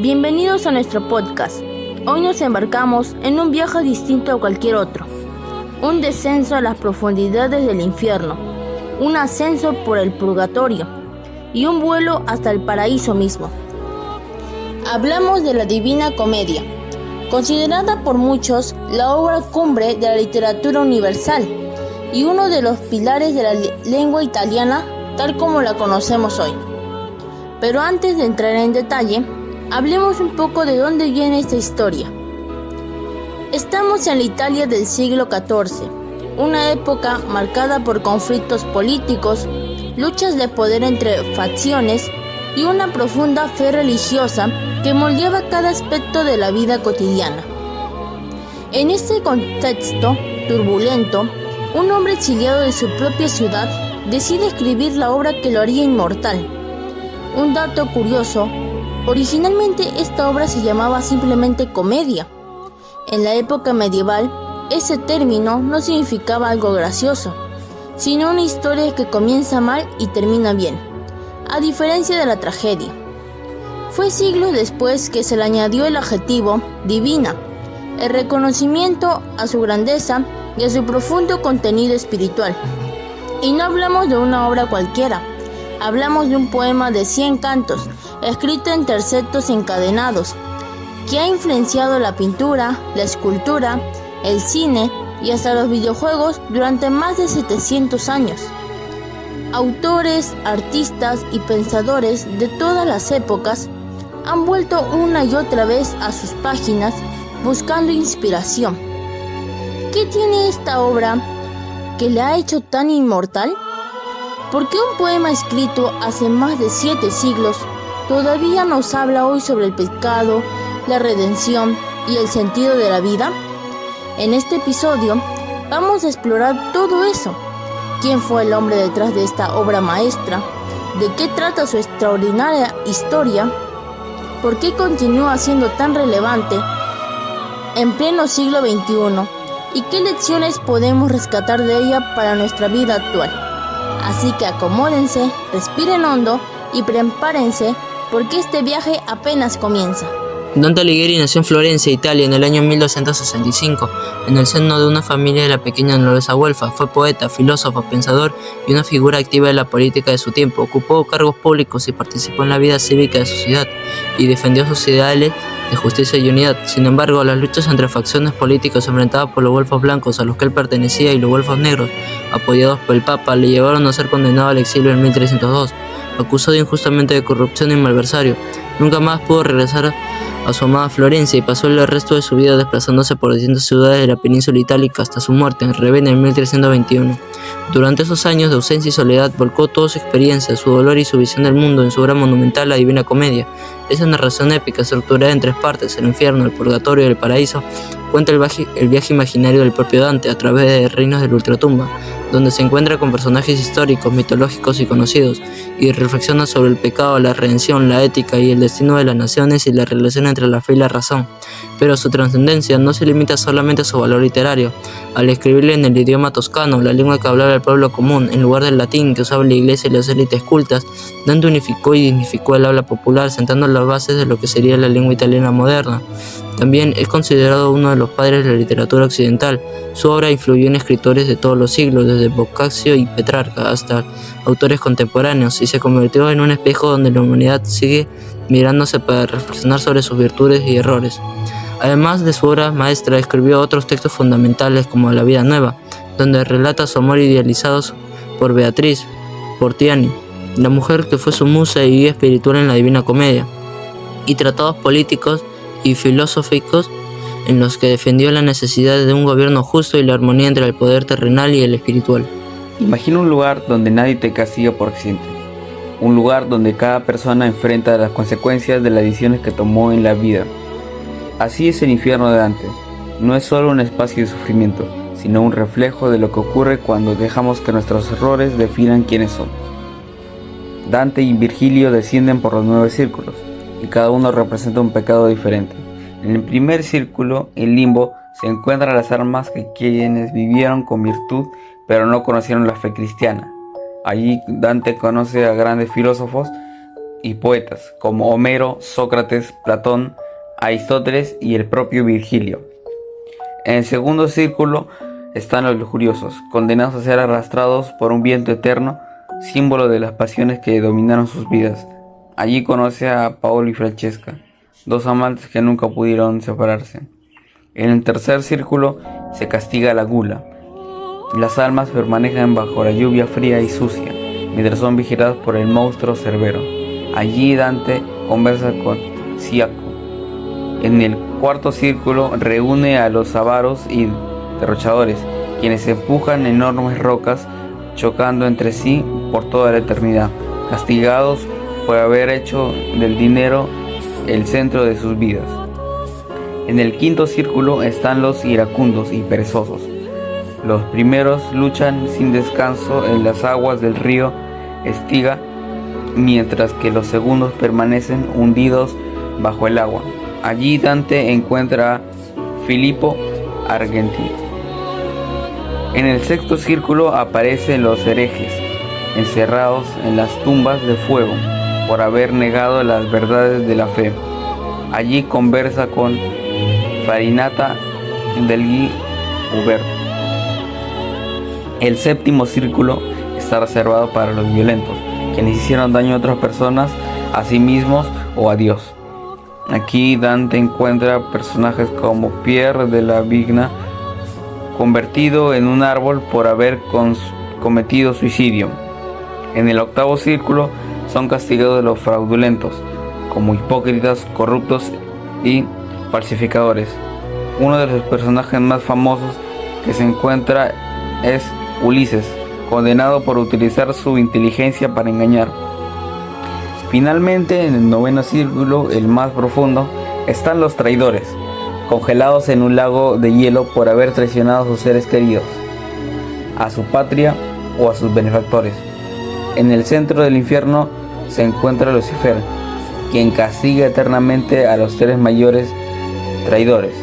Bienvenidos a nuestro podcast. Hoy nos embarcamos en un viaje distinto a cualquier otro. Un descenso a las profundidades del infierno, un ascenso por el purgatorio y un vuelo hasta el paraíso mismo. Hablamos de la Divina Comedia, considerada por muchos la obra cumbre de la literatura universal y uno de los pilares de la lengua italiana tal como la conocemos hoy. Pero antes de entrar en detalle, hablemos un poco de dónde viene esta historia. Estamos en la Italia del siglo XIV, una época marcada por conflictos políticos, luchas de poder entre facciones y una profunda fe religiosa que moldeaba cada aspecto de la vida cotidiana. En este contexto turbulento, un hombre exiliado de su propia ciudad decide escribir la obra que lo haría inmortal. Un dato curioso: originalmente esta obra se llamaba simplemente comedia. En la época medieval, ese término no significaba algo gracioso, sino una historia que comienza mal y termina bien, a diferencia de la tragedia. Fue siglos después que se le añadió el adjetivo divina, el reconocimiento a su grandeza y a su profundo contenido espiritual. Y no hablamos de una obra cualquiera, hablamos de un poema de 100 cantos, escrito en tercetos encadenados, que ha influenciado la pintura, la escultura, el cine y hasta los videojuegos durante más de 700 años. Autores, artistas y pensadores de todas las épocas han vuelto una y otra vez a sus páginas buscando inspiración. ¿Qué tiene esta obra que le ha hecho tan inmortal? ¿Por qué un poema escrito hace más de 7 siglos todavía nos habla hoy sobre el pecado, la redención y el sentido de la vida? En este episodio vamos a explorar todo eso. ¿Quién fue el hombre detrás de esta obra maestra? ¿De qué trata su extraordinaria historia? ¿Por qué continúa siendo tan relevante en pleno siglo XXI? ¿Y qué lecciones podemos rescatar de ella para nuestra vida actual? Así que acomódense, respiren hondo y prepárense porque este viaje apenas comienza. Dante Alighieri nació en Florencia, Italia, en el año 1265, en el seno de una familia de la pequeña nobleza güelfa. Fue poeta, filósofo, pensador y una figura activa de la política de su tiempo. Ocupó cargos públicos y participó en la vida cívica de su ciudad y defendió sus ideales de justicia y unidad. Sin embargo, las luchas entre facciones políticas enfrentadas por los güelfos blancos a los que él pertenecía y los güelfos negros, apoyados por el Papa, le llevaron a ser condenado al exilio en 1302, acusado injustamente de corrupción y malversario. Nunca más pudo regresar a su amada Florencia y pasó el resto de su vida desplazándose por distintas ciudades de la península itálica hasta su muerte en Ravenna en 1321. Durante esos años de ausencia y soledad volcó toda su experiencia, su dolor y su visión del mundo en su obra monumental La Divina Comedia. Esa narración épica estructurada en 3 partes, el infierno, el purgatorio y el paraíso, cuenta el viaje imaginario del propio Dante a través de reinos de la ultratumba, donde se encuentra con personajes históricos, mitológicos y conocidos, y reflexiona sobre el pecado, la redención, la ética y el destino de las naciones y la relación entre la fe y la razón. Pero su trascendencia no se limita solamente a su valor literario. Al escribirle en el idioma toscano, la lengua que hablaba el pueblo común, en lugar del latín que usaba la iglesia y las élites cultas, Dante unificó y dignificó el habla popular, sentando las bases de lo que sería la lengua italiana moderna. También es considerado uno de los padres de la literatura occidental. Su obra influyó en escritores de todos los siglos, desde Boccaccio y Petrarca hasta autores contemporáneos, y se convirtió en un espejo donde la humanidad sigue mirándose para reflexionar sobre sus virtudes y errores. Además de su obra maestra, escribió otros textos fundamentales como La Vida Nueva, donde relata su amor idealizado por Beatriz Portiani, la mujer que fue su musa y guía espiritual en la Divina Comedia, y tratados políticos y filosóficos en los que defendió la necesidad de un gobierno justo y la armonía entre el poder terrenal y el espiritual. Imagina un lugar donde nadie te castiga por accidente, un lugar donde cada persona enfrenta las consecuencias de las decisiones que tomó en la vida. Así es el infierno de Dante. No es solo un espacio de sufrimiento, sino un reflejo de lo que ocurre cuando dejamos que nuestros errores definan quiénes somos. Dante y Virgilio descienden por los 9 círculos, y cada uno representa un pecado diferente. En el primer círculo, el limbo, se encuentran las almas que quienes vivieron con virtud, pero no conocieron la fe cristiana. Allí Dante conoce a grandes filósofos y poetas como Homero, Sócrates, Platón, Aristóteles y el propio Virgilio. En el segundo círculo están los lujuriosos, condenados a ser arrastrados por un viento eterno, símbolo de las pasiones que dominaron sus vidas. Allí conoce a Paolo y Francesca, dos amantes que nunca pudieron separarse. En el tercer círculo se castiga la gula. Las almas permanecen bajo la lluvia fría y sucia, mientras son vigiladas por el monstruo Cerbero. Allí Dante conversa con Ciaco. En el cuarto círculo reúne a los avaros y derrochadores, quienes empujan enormes rocas, chocando entre sí por toda la eternidad, castigados por haber hecho del dinero el centro de sus vidas. En el quinto círculo están los iracundos y perezosos. Los primeros luchan sin descanso en las aguas del río Estiga, mientras que los segundos permanecen hundidos bajo el agua. Allí Dante encuentra a Filippo Argentino. En el sexto círculo aparecen los herejes, encerrados en las tumbas de fuego por haber negado las verdades de la fe. Allí conversa con Farinata degli Uberti. El séptimo círculo está reservado para los violentos, quienes hicieron daño a otras personas, a sí mismos o a Dios. Aquí Dante encuentra personajes como Pierre de la Vigna, convertido en un árbol por haber cometido suicidio. En el octavo círculo son castigados los fraudulentos, como hipócritas, corruptos y falsificadores. Uno de los personajes más famosos que se encuentra es Ulises, condenado por utilizar su inteligencia para engañar. Finalmente, en el noveno círculo, el más profundo, están los traidores, congelados en un lago de hielo por haber traicionado a sus seres queridos, a su patria o a sus benefactores. En el centro del infierno se encuentra Lucifer, quien castiga eternamente a los tres mayores traidores,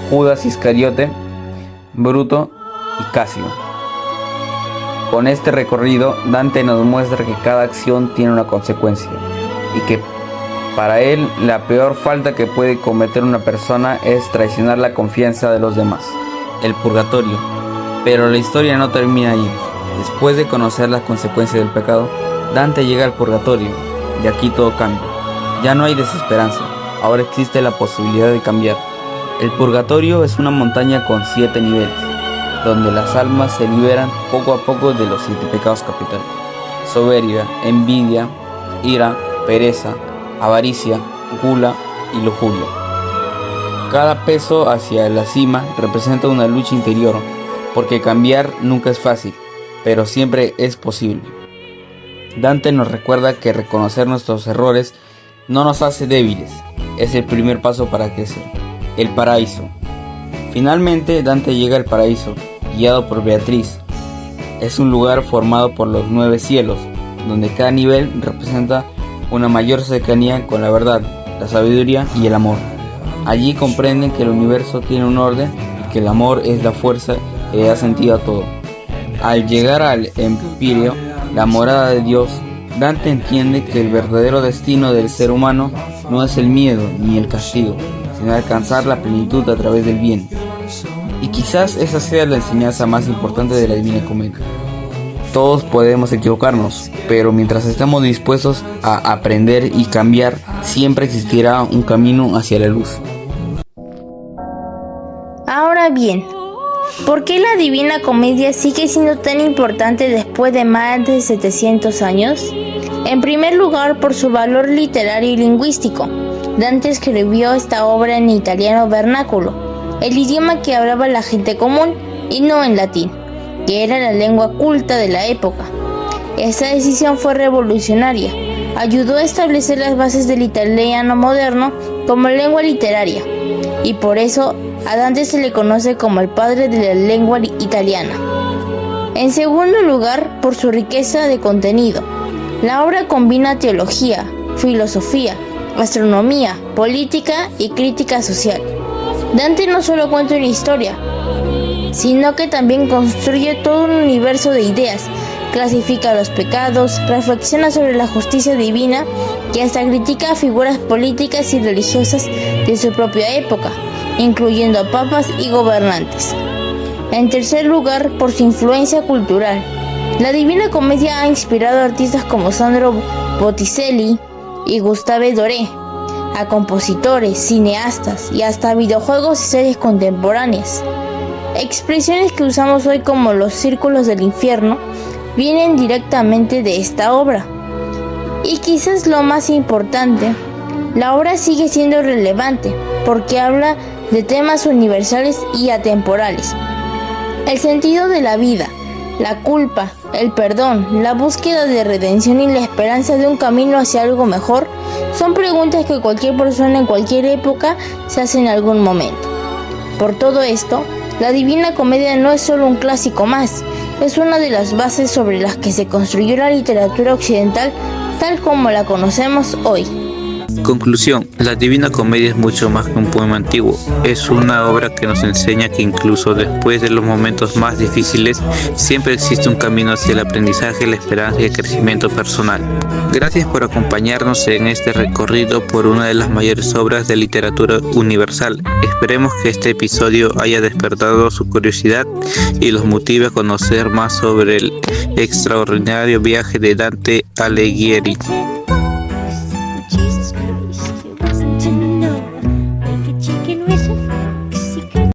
Judas Iscariote, Bruto y Casio. Con este recorrido, Dante nos muestra que cada acción tiene una consecuencia y que para él la peor falta que puede cometer una persona es traicionar la confianza de los demás. El purgatorio. Pero la historia no termina ahí. Después de conocer las consecuencias del pecado, Dante llega al purgatorio y aquí todo cambia. Ya no hay desesperanza, ahora existe la posibilidad de cambiar. El purgatorio es una montaña con 7 niveles, donde las almas se liberan poco a poco de los 7 pecados capitales: soberbia, envidia, ira, pereza, avaricia, gula y lujuria. Cada paso hacia la cima representa una lucha interior, porque cambiar nunca es fácil, pero siempre es posible. Dante nos recuerda que reconocer nuestros errores no nos hace débiles, es el primer paso para crecer. El paraíso. Finalmente Dante llega al paraíso, guiado por Beatriz. Es un lugar formado por los 9 cielos, donde cada nivel representa una mayor cercanía con la verdad, la sabiduría y el amor. Allí comprenden que el universo tiene un orden y que el amor es la fuerza que le da sentido a todo. Al llegar al Empíreo, la morada de Dios, Dante entiende que el verdadero destino del ser humano no es el miedo ni el castigo, sino alcanzar la plenitud a través del bien. Y quizás esa sea la enseñanza más importante de la Divina Comedia. Todos podemos equivocarnos, pero mientras estemos dispuestos a aprender y cambiar, siempre existirá un camino hacia la luz. Ahora bien, ¿por qué la Divina Comedia sigue siendo tan importante después de más de 700 años? En primer lugar, por su valor literario y lingüístico. Dante escribió esta obra en italiano vernáculo, el idioma que hablaba la gente común, y no en latín, que era la lengua culta de la época. Esta decisión fue revolucionaria, ayudó a establecer las bases del italiano moderno como lengua literaria, y por eso a Dante se le conoce como el padre de la lengua italiana. En segundo lugar, por su riqueza de contenido. La obra combina teología, filosofía, astronomía, política y crítica social. Dante no solo cuenta una historia, sino que también construye todo un universo de ideas clasifica los pecados, reflexiona sobre la justicia divina y hasta critica a figuras políticas y religiosas de su propia época, incluyendo a papas y gobernantes. En tercer lugar, por su influencia cultural. La Divina Comedia ha inspirado a artistas como Sandro Botticelli y Gustave Doré, a compositores, cineastas y hasta videojuegos y series contemporáneas. Expresiones que usamos hoy como los círculos del infierno vienen directamente de esta obra. Y quizás lo más importante, la obra sigue siendo relevante porque habla de temas universales y atemporales. El sentido de la vida, la culpa, el perdón, la búsqueda de redención y la esperanza de un camino hacia algo mejor son preguntas que cualquier persona en cualquier época se hace en algún momento. Por todo esto, la Divina Comedia no es solo un clásico más, es una de las bases sobre las que se construyó la literatura occidental tal como la conocemos hoy. Conclusión: la Divina Comedia es mucho más que un poema antiguo. Es una obra que nos enseña que incluso después de los momentos más difíciles, siempre existe un camino hacia el aprendizaje, la esperanza y el crecimiento personal. Gracias por acompañarnos en este recorrido por una de las mayores obras de literatura universal. Esperemos que este episodio haya despertado su curiosidad y los motive a conocer más sobre el extraordinario viaje de Dante Alighieri.